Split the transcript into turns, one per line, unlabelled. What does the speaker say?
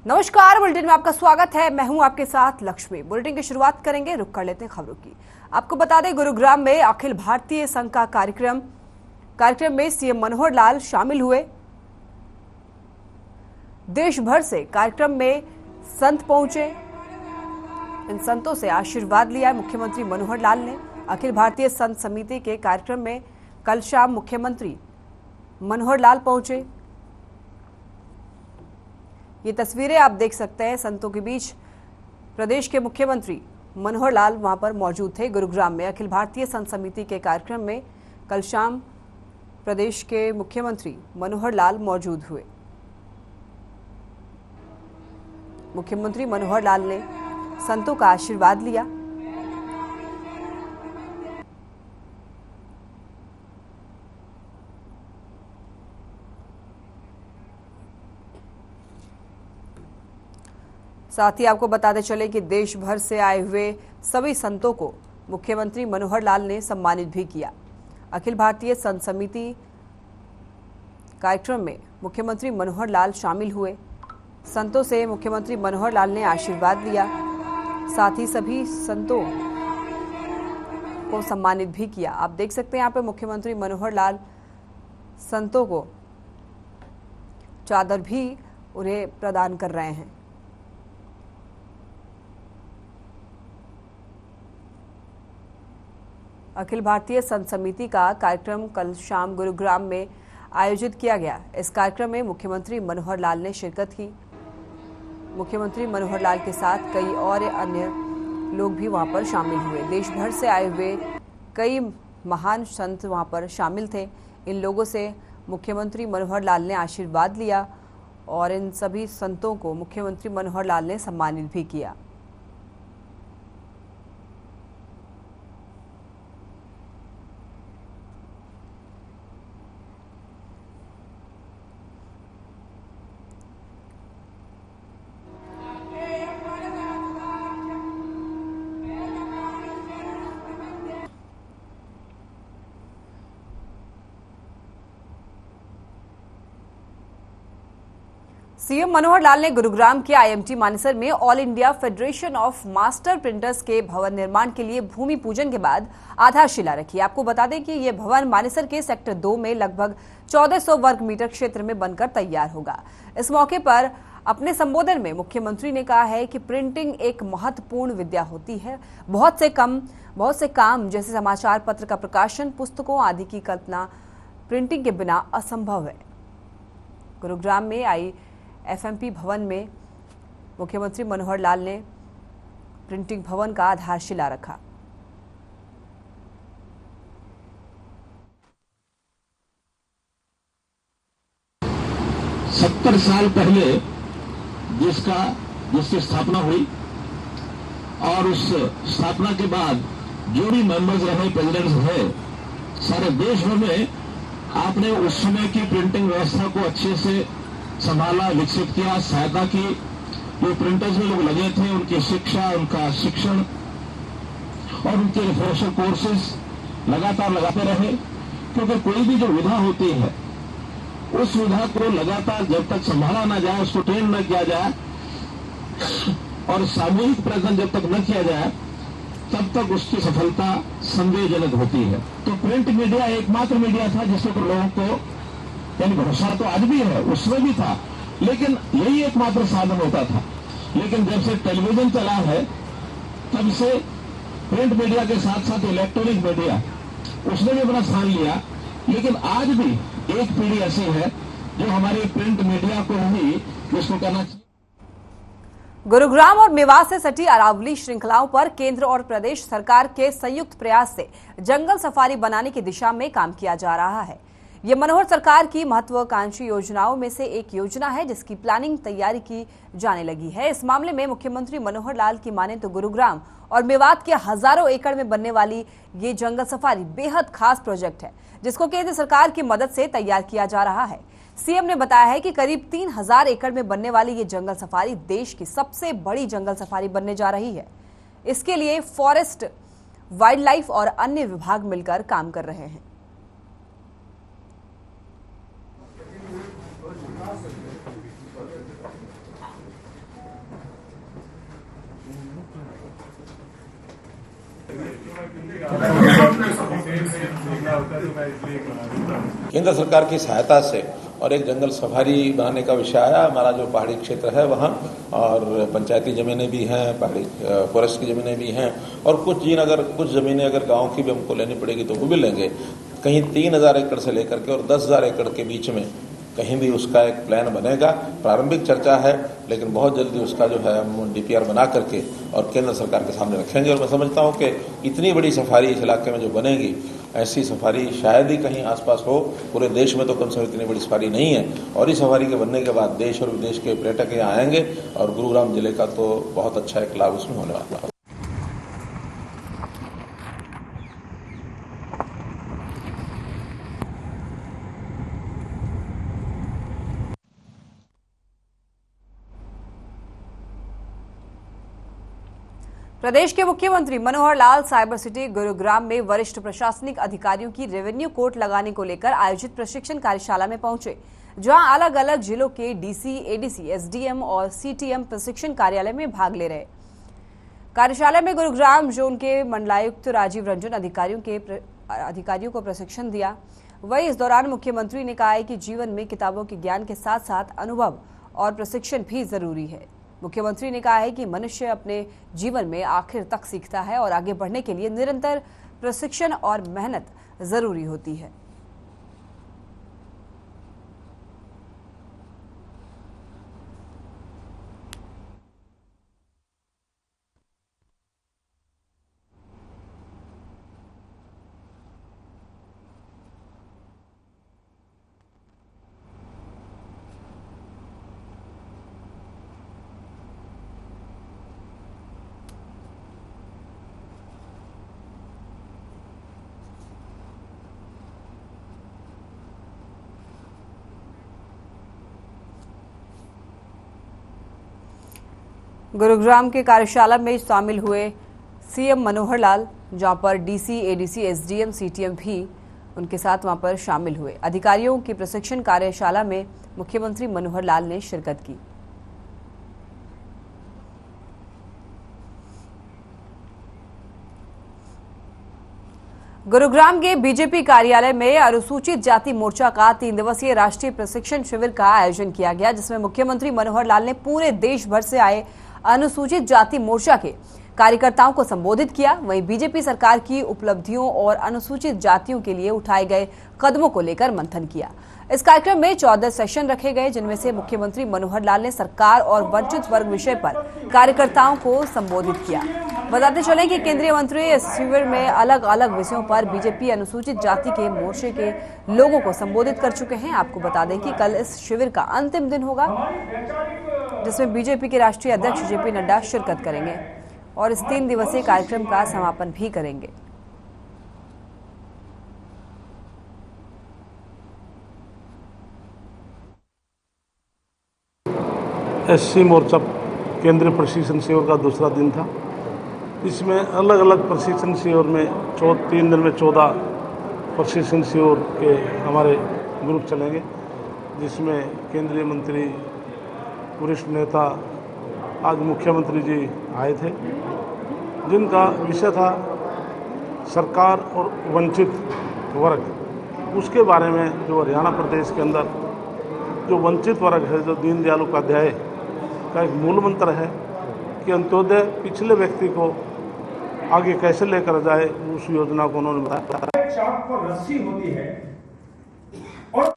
नमस्कार, बुलेटिन में आपका स्वागत है। मैं हूं आपके साथ लक्ष्मी। बुलेटिन की शुरुआत करेंगे, रुक कर लेते हैं खबरों की। आपको बता दें, गुरुग्राम में अखिल भारतीय संघ का कार्यक्रम में सीएम मनोहर लाल शामिल हुए। देश भर से कार्यक्रम में संत पहुंचे। इन संतों से आशीर्वाद लिया मुख्यमंत्री मनोहर लाल ने। अखिल भारतीय संत समिति के कार्यक्रम में कल शाम मुख्यमंत्री मनोहर लाल पहुंचे। ये तस्वीरें आप देख सकते हैं। संतों के बीच प्रदेश के मुख्यमंत्री मनोहर लाल वहां पर मौजूद थे। गुरुग्राम में अखिल भारतीय संत समिति के कार्यक्रम में कल शाम प्रदेश के मुख्यमंत्री मनोहर लाल मौजूद हुए। मुख्यमंत्री मनोहर लाल ने संतों का आशीर्वाद लिया। साथ ही आपको बताते चले कि देश भर से आए हुए सभी संतों को मुख्यमंत्री मनोहर लाल ने सम्मानित भी किया। अखिल भारतीय संत समिति कार्यक्रम में मुख्यमंत्री मनोहर लाल शामिल हुए। संतों से मुख्यमंत्री मनोहर लाल ने आशीर्वाद लिया। साथ ही सभी संतों को सम्मानित भी किया। आप देख सकते हैं यहाँ पे मुख्यमंत्री मनोहर लाल संतों को चादर भी उन्हें प्रदान कर रहे हैं। अखिल भारतीय संत समिति का कार्यक्रम कल शाम गुरुग्राम में आयोजित किया गया। इस कार्यक्रम में मुख्यमंत्री मनोहर लाल ने शिरकत की। मुख्यमंत्री मनोहर लाल के साथ कई और अन्य लोग भी वहां पर शामिल हुए। देश भर से आए हुए कई महान संत वहां पर शामिल थे। इन लोगों से मुख्यमंत्री मनोहर लाल ने आशीर्वाद लिया और इन सभी संतों को मुख्यमंत्री मनोहर लाल ने सम्मानित भी किया। सीएम मनोहर लाल ने गुरुग्राम के आईएमटी मानेसर में all India federation of master printers के भवन निर्माण के लिए भूमि पूजन के बाद आधारशिला रखी। आपको बता दें कि यह भवन मानेसर के सेक्टर 2 में लगभग 1400 वर्ग मीटर क्षेत्र में बनकर तैयार होगा। इस मौके पर अपने संबोधन में मुख्यमंत्री ने कहा है कि प्रिंटिंग एक महत्वपूर्ण विद्या होती है। बहुत से काम जैसे समाचार पत्र का प्रकाशन, पुस्तकों आदि की कल्पना प्रिंटिंग के बिना असंभव है। गुरुग्राम में एफएमपी भवन में मुख्यमंत्री मनोहर लाल ने प्रिंटिंग भवन का आधारशिला रखा।
70 साल पहले जिसकी स्थापना हुई और उस स्थापना के बाद जो भी मेंबर्स रहे, प्रेसिडेंट्स रहे, सारे देश भर में आपने उस समय की प्रिंटिंग व्यवस्था को अच्छे से संभाला, विकसित किया, सहायता की। जो प्रिंटर्स में लोग लगे थे उनकी शिक्षा, उनका शिक्षण और उनके रिफरेशर कोर्सेस लगातार लगाते रहे, क्योंकि कोई भी जो विधा होती है उस विधा को लगातार जब तक संभाला ना जाए, उसको ट्रेन न किया जाए और सामूहिक प्रयत्न जब तक न किया जाए तब तक उसकी सफलता संदेहजनक होती है। तो प्रिंट मीडिया एकमात्र मीडिया था जिसके ऊपर लोगों को यानी भरोसा तो आज भी है, उसमें भी था, लेकिन यही एकमात्र साधन होता था। लेकिन जब से टेलीविजन चला है तब से प्रिंट मीडिया के साथ साथ इलेक्ट्रॉनिक मीडिया उसने भी अपना स्थान लिया। लेकिन आज भी एक पीढ़ी ऐसी है जो हमारी प्रिंट मीडिया को ही इसको करना चाहिए।
गुरुग्राम और मेवात से सटी अरावली श्रृंखलाओं पर केंद्र और प्रदेश सरकार के संयुक्त प्रयास से जंगल सफारी बनाने की दिशा में काम किया जा रहा है। ये मनोहर सरकार की महत्वाकांक्षी योजनाओं में से एक योजना है जिसकी प्लानिंग तैयारी की जाने लगी है। इस मामले में मुख्यमंत्री मनोहर लाल की माने तो गुरुग्राम और मेवात के हजारों एकड़ में बनने वाली ये जंगल सफारी बेहद खास प्रोजेक्ट है जिसको केंद्र सरकार की मदद से तैयार किया जा रहा है। सीएम ने बताया है कि करीब 3000 एकड़ में बनने वाली ये जंगल सफारी देश की सबसे बड़ी जंगल सफारी बनने जा रही है। इसके लिए फॉरेस्ट, वाइल्ड लाइफ और अन्य विभाग मिलकर काम कर रहे हैं।
केंद्र सरकार की सहायता से और एक जंगल सफारी बनाने का विषय आया। हमारा जो पहाड़ी क्षेत्र है वहाँ, और पंचायती ज़मीनें भी हैं, पहाड़ी फॉरेस्ट की ज़मीनें भी हैं, और कुछ ज़मीनें अगर गांव की भी हमको लेनी पड़ेगी तो वो भी लेंगे। कहीं 3000 एकड़ से लेकर के और 10,000 एकड़ के बीच में कहीं भी उसका एक प्लान बनेगा। प्रारंभिक चर्चा है, लेकिन बहुत जल्दी उसका जो है हम डीपीआर बना करके और केंद्र सरकार के सामने रखेंगे। और मैं समझता हूँ कि इतनी बड़ी सफारी इस इलाके में जो बनेगी, ऐसी सफारी शायद ही कहीं आसपास हो। पूरे देश में तो कम से कम इतनी बड़ी सफारी नहीं है, और इस सफारी के बनने के बाद देश और विदेश के पर्यटक यहाँ आएंगे, और गुरुग्राम जिले का तो बहुत अच्छा एक लाभ उसमें होने वाला है।
प्रदेश के मुख्यमंत्री मनोहर लाल साइबर सिटी गुरुग्राम में वरिष्ठ प्रशासनिक अधिकारियों की रेवेन्यू कोर्ट लगाने को लेकर आयोजित प्रशिक्षण कार्यशाला में पहुंचे, जहां अलग अलग जिलों के डीसी, एडीसी, एसडीएम और सीटीएम प्रशिक्षण कार्यालय में भाग ले रहे। कार्यशाला में गुरुग्राम जोन के मंडलायुक्त राजीव रंजन अधिकारियों को प्रशिक्षण दिया। वहीं इस दौरान मुख्यमंत्री ने कहा है कि जीवन में किताबों के ज्ञान के साथ साथ अनुभव और प्रशिक्षण भी जरूरी है। मुख्यमंत्री ने कहा है कि मनुष्य अपने जीवन में आखिर तक सीखता है और आगे बढ़ने के लिए निरंतर प्रशिक्षण और मेहनत जरूरी होती है। गुरुग्राम के कार्यशाला में शामिल हुए सीएम मनोहर लाल, जहां पर डीसी, एडीसी, एसडीएम, सीटीएम भी उनके साथ वहां पर शामिल हुए। अधिकारियों की प्रशिक्षण कार्यशाला में मुख्यमंत्री मनोहर लाल ने शिरकत की। गुरुग्राम के बीजेपी कार्यालय में अनुसूचित जाति मोर्चा का 3 दिवसीय राष्ट्रीय प्रशिक्षण शिविर का आयोजन किया गया, जिसमें मुख्यमंत्री मनोहर लाल ने पूरे देश भर से आए अनुसूचित जाति मोर्चा के कार्यकर्ताओं को संबोधित किया। वहीं बीजेपी सरकार की उपलब्धियों और अनुसूचित जातियों के लिए उठाए गए कदमों को लेकर मंथन किया। इस कार्यक्रम में 14 सेशन रखे गए, जिनमें से मुख्यमंत्री मनोहर लाल ने सरकार और वंचित वर्ग विषय पर कार्यकर्ताओं को संबोधित किया। बताते चले कि केंद्रीय मंत्री इस शिविर में अलग अलग विषयों पर बीजेपी अनुसूचित जाति के मोर्चे के लोगों को संबोधित कर चुके हैं। आपको बता दें कि कल इस शिविर का अंतिम दिन होगा, जिसमें बीजेपी के राष्ट्रीय अध्यक्ष जेपी नड्डा शिरकत करेंगे और इस 3 दिवसीय कार्यक्रम का समापन भी करेंगे।
एससी मोर्चा केंद्रीय प्रशिक्षण शिविर का दूसरा दिन था। इसमें अलग अलग प्रशिक्षण शिविर में 3 दिन में 14 प्रशिक्षण शिविर के हमारे ग्रुप चलेंगे, जिसमें केंद्रीय मंत्री, वरिष्ठ नेता, आज मुख्यमंत्री जी आए थे, जिनका विषय था सरकार और वंचित वर्ग। उसके बारे में जो हरियाणा प्रदेश के अंदर जो वंचित वर्ग है, जो दीनदयाल उपाध्याय का एक मूल मंत्र है कि अंत्योदय पिछले व्यक्ति को आगे कैसे लेकर जाए, उस योजना को उन्होंने बताया।
चाक पर रस्सी होती है और